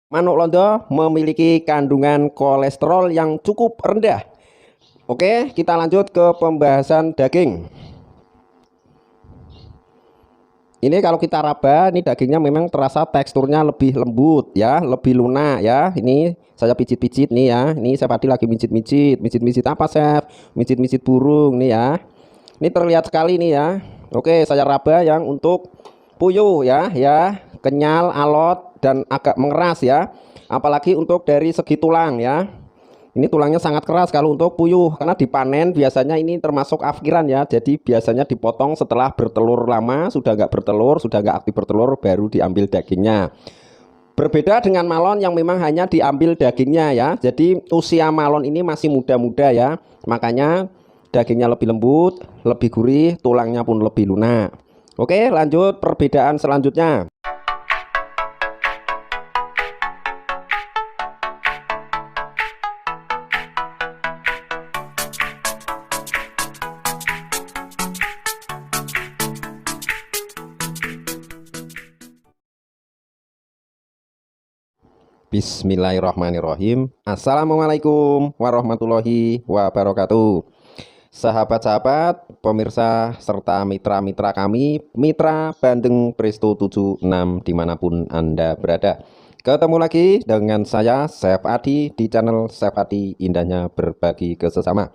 Manuk londo memiliki kandungan kolesterol yang cukup rendah. Oke, kita lanjut ke pembahasan daging. Ini kalau kita raba, ini dagingnya memang terasa teksturnya lebih lembut ya, lebih lunak ya. Ini saya pijit-pijit nih ya. Ini saya tadi lagi mijit-mijit. Mijit-mijit apa, Chef? Mijit-mijit burung nih ya. Ini terlihat sekali nih ya. Oke, saya raba yang untuk puyuh ya, kenyal, alot dan agak mengeras ya. Apalagi untuk dari segi tulang ya. Ini tulangnya sangat keras kalau untuk puyuh karena dipanen biasanya ini termasuk afkiran ya. Jadi biasanya dipotong setelah bertelur lama, sudah nggak bertelur, sudah nggak aktif bertelur, baru diambil dagingnya. Berbeda dengan malon yang memang hanya diambil dagingnya ya. Jadi usia malon ini masih muda-muda ya. Makanya dagingnya lebih lembut, lebih gurih, tulangnya pun lebih lunak. Oke, lanjut perbedaan selanjutnya. Bismillahirrahmanirrahim. Assalamualaikum warahmatullahi wabarakatuh. Sahabat-sahabat, pemirsa serta mitra-mitra kami, Mitra Bandeng Presto 76 dimanapun Anda berada. Ketemu lagi dengan saya, Chef Adi, di channel Chef Adi, indahnya berbagi ke sesama.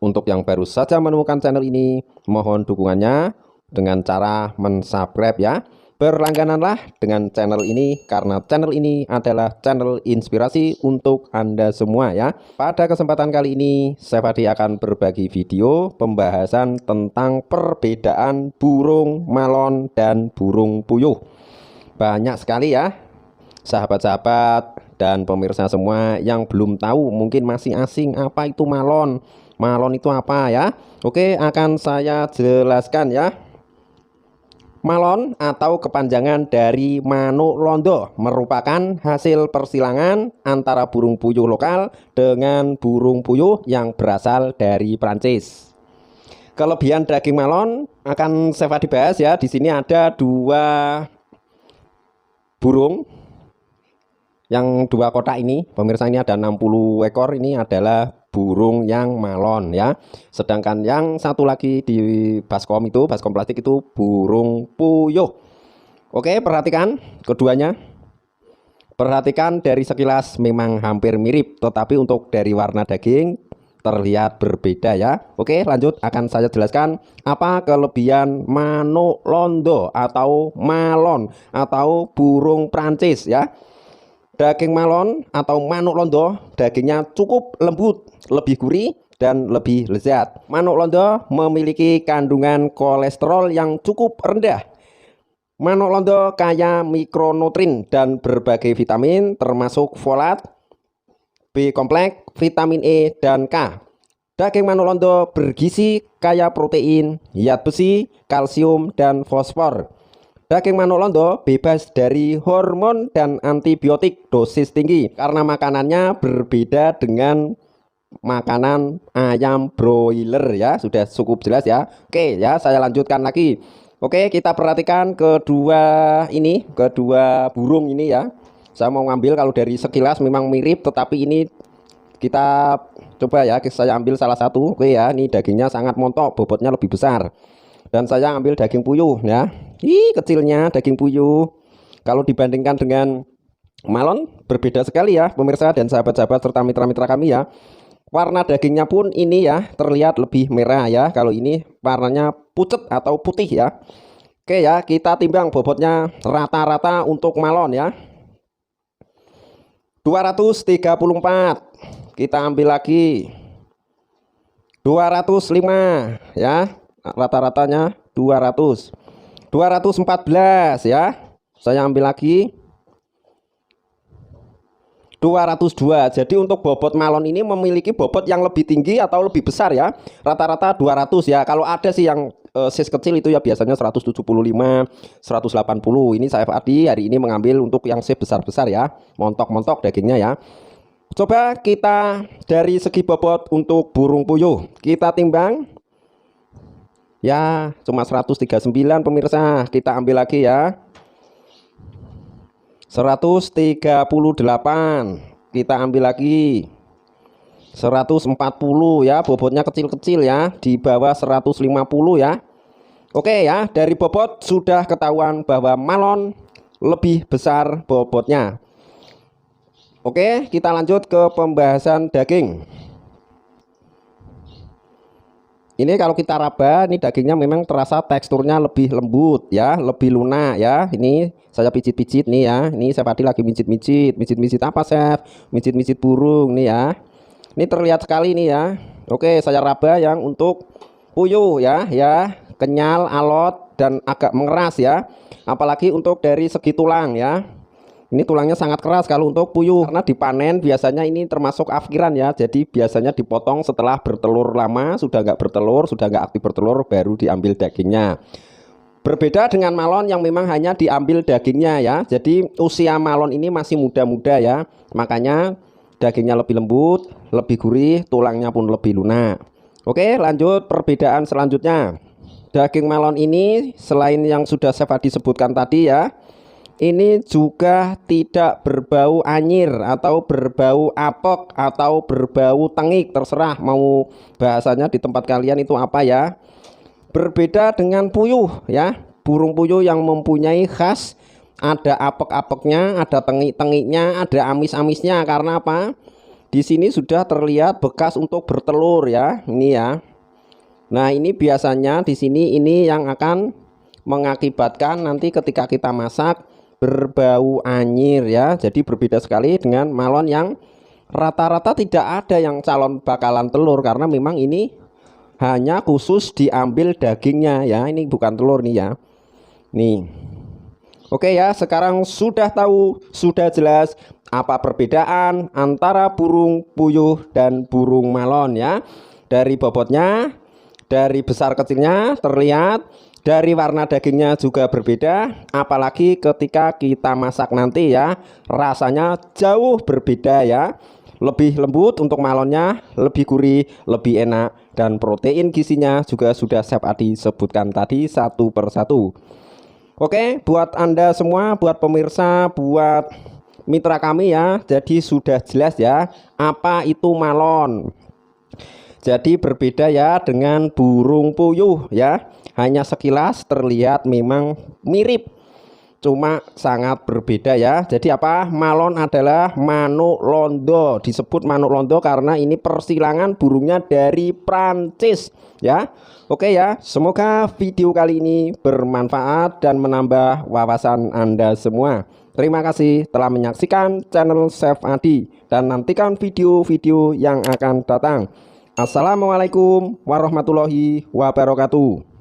Untuk yang baru saja menemukan channel ini, mohon dukungannya dengan cara mensubscribe ya. Berlanggananlah dengan channel ini karena channel ini adalah channel inspirasi untuk Anda semua ya. Pada kesempatan kali ini Chef Adi akan berbagi video pembahasan tentang perbedaan burung malon dan burung puyuh. Banyak sekali ya sahabat-sahabat dan pemirsa semua yang belum tahu, mungkin masih asing apa itu malon. Malon itu apa ya? Oke, akan saya jelaskan ya. Malon atau kepanjangan dari manuk londo merupakan hasil persilangan antara burung puyuh lokal dengan burung puyuh yang berasal dari Prancis. Kelebihan daging malon akan saya dibahas ya. Di sini ada dua burung yang dua kotak ini. Pemirsa, ini ada 60 ekor, ini adalah burung yang malon ya. Sedangkan yang satu lagi di baskom itu, baskom plastik itu burung puyuh. Oke, perhatikan keduanya. Perhatikan dari sekilas memang hampir mirip, tetapi untuk dari warna daging terlihat berbeda ya. Oke, lanjut akan saya jelaskan apa kelebihan manuk londo atau malon atau burung Prancis ya. Daging malon atau manuk londo dagingnya cukup lembut, lebih gurih dan lebih lezat. Manuk londo memiliki kandungan kolesterol yang cukup rendah. Manuk londo kaya mikronutrin dan berbagai vitamin termasuk folat, B kompleks, vitamin E dan K. Daging manuk londo bergizi kaya protein, zat besi, kalsium dan fosfor. Daging manuk londo bebas dari hormon dan antibiotik dosis tinggi karena makanannya berbeda dengan makanan ayam broiler ya. Sudah cukup jelas ya. Oke ya, saya lanjutkan lagi. Oke, kita perhatikan kedua burung ini ya. Saya mau ngambil, kalau dari sekilas memang mirip, tetapi ini kita coba ya, saya ambil salah satu. Oke ya, ini dagingnya sangat montok, bobotnya lebih besar. Dan saya ambil daging puyuh ya. Kecilnya daging puyuh kalau dibandingkan dengan malon berbeda sekali ya pemirsa dan sahabat-sahabat serta mitra-mitra kami ya. Warna dagingnya pun ini ya terlihat lebih merah ya. Kalau ini warnanya pucat atau putih ya. Oke ya, kita timbang bobotnya rata-rata untuk malon ya. 234. Kita ambil lagi 205 ya. Rata-ratanya 214 ya. Saya ambil lagi 202. Jadi untuk bobot malon ini memiliki bobot yang lebih tinggi atau lebih besar ya. Rata-rata 200 ya. Kalau ada sih yang size kecil itu ya biasanya 175, 180. Ini saya Adi hari ini mengambil untuk yang size besar-besar ya. Montok-montok dagingnya ya. Coba kita dari segi bobot untuk burung puyuh kita timbang. Ya, cuma 139 pemirsa. Kita ambil lagi ya. 138. Kita ambil lagi 140 ya, bobotnya kecil-kecil ya, di bawah 150 ya. Oke ya, dari bobot sudah ketahuan bahwa malon lebih besar bobotnya. Oke, kita lanjut ke pembahasan daging. Ini kalau kita raba, ini dagingnya memang terasa teksturnya lebih lembut ya, lebih lunak ya. Ini saya pijit-pijit nih ya. Ini Chef Adi lagi mijit-mijit apa Chef? Mijit-mijit burung nih ya. Ini terlihat sekali nih ya. Oke, saya raba yang untuk puyuh ya, kenyal, alot dan agak mengeras ya. Apalagi untuk dari segi tulang ya. Ini tulangnya sangat keras kalau untuk puyuh, karena dipanen biasanya ini termasuk afkiran ya. Jadi biasanya dipotong setelah bertelur lama, sudah nggak bertelur, sudah nggak aktif bertelur, baru diambil dagingnya. Berbeda dengan malon yang memang hanya diambil dagingnya ya. Jadi usia malon ini masih muda-muda ya. Makanya dagingnya lebih lembut, lebih gurih, tulangnya pun lebih lunak. Oke, lanjut perbedaan selanjutnya. Daging malon ini selain yang sudah Chef Adi sebutkan tadi ya, ini juga tidak berbau anyir atau berbau apek atau berbau tengik, terserah mau bahasanya di tempat kalian itu apa ya. Berbeda dengan puyuh ya, burung puyuh yang mempunyai khas ada apek-apeknya, ada tengik-tengiknya, ada amis-amisnya. Karena apa? Di sini sudah terlihat bekas untuk bertelur ya, ini ya. Nah, ini biasanya di sini ini yang akan mengakibatkan nanti ketika kita masak berbau anyir ya. Jadi berbeda sekali dengan malon yang rata-rata tidak ada yang calon bakalan telur, karena memang ini hanya khusus diambil dagingnya ya. Ini bukan telur nih ya. Nih. Oke ya, sekarang sudah tahu, sudah jelas apa perbedaan antara burung puyuh dan burung malon ya. Dari bobotnya, dari besar kecilnya terlihat, dari warna dagingnya juga berbeda, apalagi ketika kita masak nanti ya, rasanya jauh berbeda ya. Lebih lembut untuk malonnya, lebih gurih, lebih enak, dan protein gizinya juga sudah Chef Adi sebutkan tadi satu persatu. Oke, buat Anda semua, buat pemirsa, buat mitra kami ya, jadi sudah jelas ya apa itu malon. Jadi berbeda ya dengan burung puyuh ya. Hanya sekilas terlihat memang mirip, cuma sangat berbeda ya. Jadi apa? Malon adalah manuk londo. Disebut manuk londo karena ini persilangan burungnya dari Prancis ya. Oke ya, semoga video kali ini bermanfaat dan menambah wawasan Anda semua. Terima kasih telah menyaksikan channel Chef Adi dan nantikan video-video yang akan datang. Assalamualaikum warahmatullahi wabarakatuh.